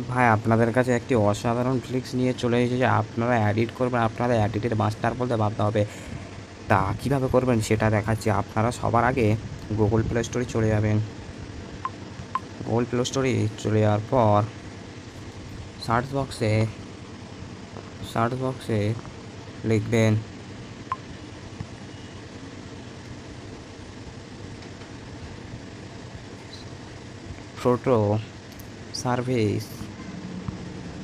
ভাই আপনাদের কাছে একটি অসাধারণ ট্রিক্স নিয়ে চলে এসেছি। আপনারা এডিট করবেন, আপনাদের এডিটের মাস্টার বলতে বাধ্য হবে। তা কীভাবে করবেন সেটা দেখাচ্ছি। আপনারা সবার আগে গুগল প্লে স্টোরে চলে যাবেন। গুগল প্লে স্টোরে চলে যাওয়ার পর সার্চ বক্সে লিখবেন ফটো সার্ভিস।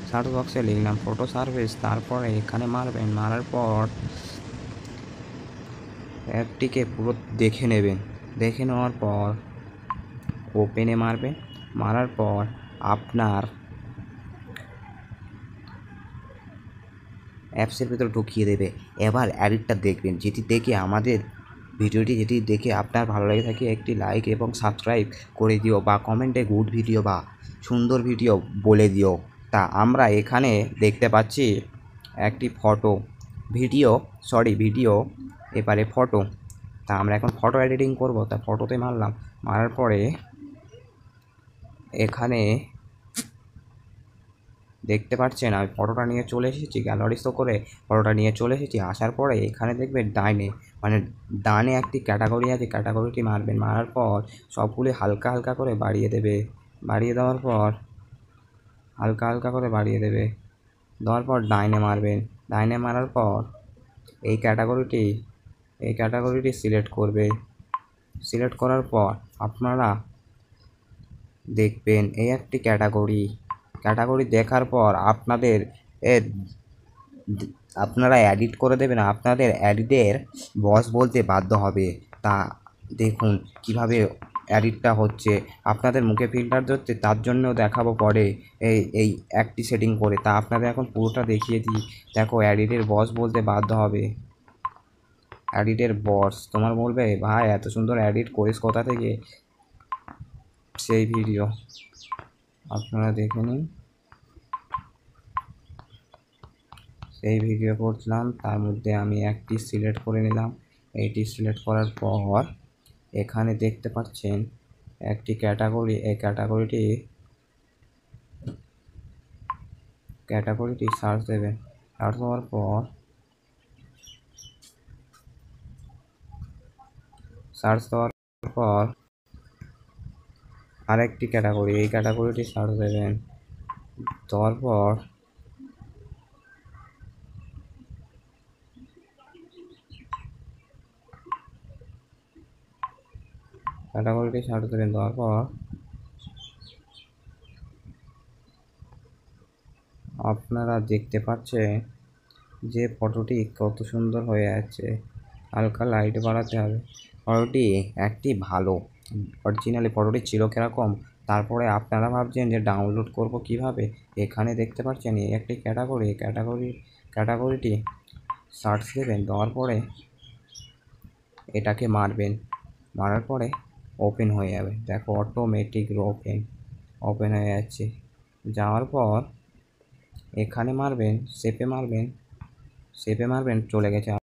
সার্চ বক্সে লিখলাম ফটো সার্ভিস, তারপরে এখানে মারবেন। মারার পর অ্যাপটিকে পুরো দেখে নেবেন। দেখে নেওয়ার পর ওপেনে মারবেন। মারার পর আপনার অ্যাপসের ভিতরে ঢুকিয়ে দেবে। এবার এডিটটা দেখবেন, যেটি দেখে আমাদের ভিডিওটি যেটি দেখে আপনার ভালো লেগে থাকে একটি লাইক এবং সাবস্ক্রাইব করে দিও, বা কমেন্টে গুড ভিডিও বা সুন্দর ভিডিও বলে দিও। তা আমরা এখানে দেখতে পাচ্ছি একটি ভিডিও এবারে ফটো। তা আমরা এখন ফটো এডিটিং করব। তা ফটোতে মারলাম। মারার পরে এখানে দেখতে পাচ্ছেন আমি ফটোটা নিয়ে চলে এসেছি, গ্যালারি শো করে ফটোটা নিয়ে চলে এসেছি। আসার পরে এখানে দেখবেন ডানে একটি ক্যাটাগরি আছে, ক্যাটাগরিটি মারবেন। মারার পর সবগুলি হালকা হালকা করে বাড়িয়ে দেবে। বাড়িয়ে দেওয়ার পর হালকা হালকা করে বাড়িয়ে দেবে। দেওয়ার পর ডাইনে মারবেন। ডাইনে মারার পর এই ক্যাটাগরিটি সিলেক্ট করবে। সিলেক্ট করার পর আপনারা দেখবেন এই একটি ক্যাটাগরি দেখার পর আপনারা এডিট করে দেবেন। আপনাদের এডিটের বস বলতে বাধ্য হবে। তা দেখুন কিভাবে এডিটটা হচ্ছে। আপনাদের মুখে ফিল্টার ধরছে, তার জন্যও দেখাবো পরে এই একটি সেটিং করে। তা আপনাদের এখন পুরোটা দেখিয়ে দিই। দেখো এডিটের বস বলতে বাধ্য হবে। এডিটের বস তোমার বলবে, ভাই এত সুন্দর এডিট করিস কোথা থেকে? সেই ভিডিও আপনারা দেখে নিন। সেই ভিডিও করছিলাম, তার মধ্যে আমি একটি সিলেক্ট করে নিলাম। এইটি সিলেক্ট করার পর এখানে দেখতে পাচ্ছেন একটি ক্যাটাগরি। এই ক্যাটাগরিটি সার্চ দেবেন। সার্চ হওয়ার পর আরেকটি ক্যাটাগরি, এই ক্যাটাগরিটি সার্চ দেবেন। দেওয়ার পর ক্যাটাগরিটি সার্চ দেবেন। দেওয়ার পর আপনারা দেখতে পাচ্ছেন যে ফটোটি কত সুন্দর হয়ে আছে। হালকা লাইট বাড়াতে হবে। ফটোটি একটি ভালো অরিজিনালি ফটোটি ছিল কীরকম, তারপরে আপনারা ভাবছেন যে ডাউনলোড করব কিভাবে। এখানে দেখতে পাচ্ছেন এই একটি ক্যাটাগরিটি সার্চ দেবেন। দেওয়ার পরে এটাকে মারবেন। মারার পরে ওপেন হয়ে যাবে। দেখো অটোমেটিক ওপেন হয়ে যাচ্ছে। যাওয়ার পর এখানে মারবেন, শেপে মারবেন, চলে গেছে।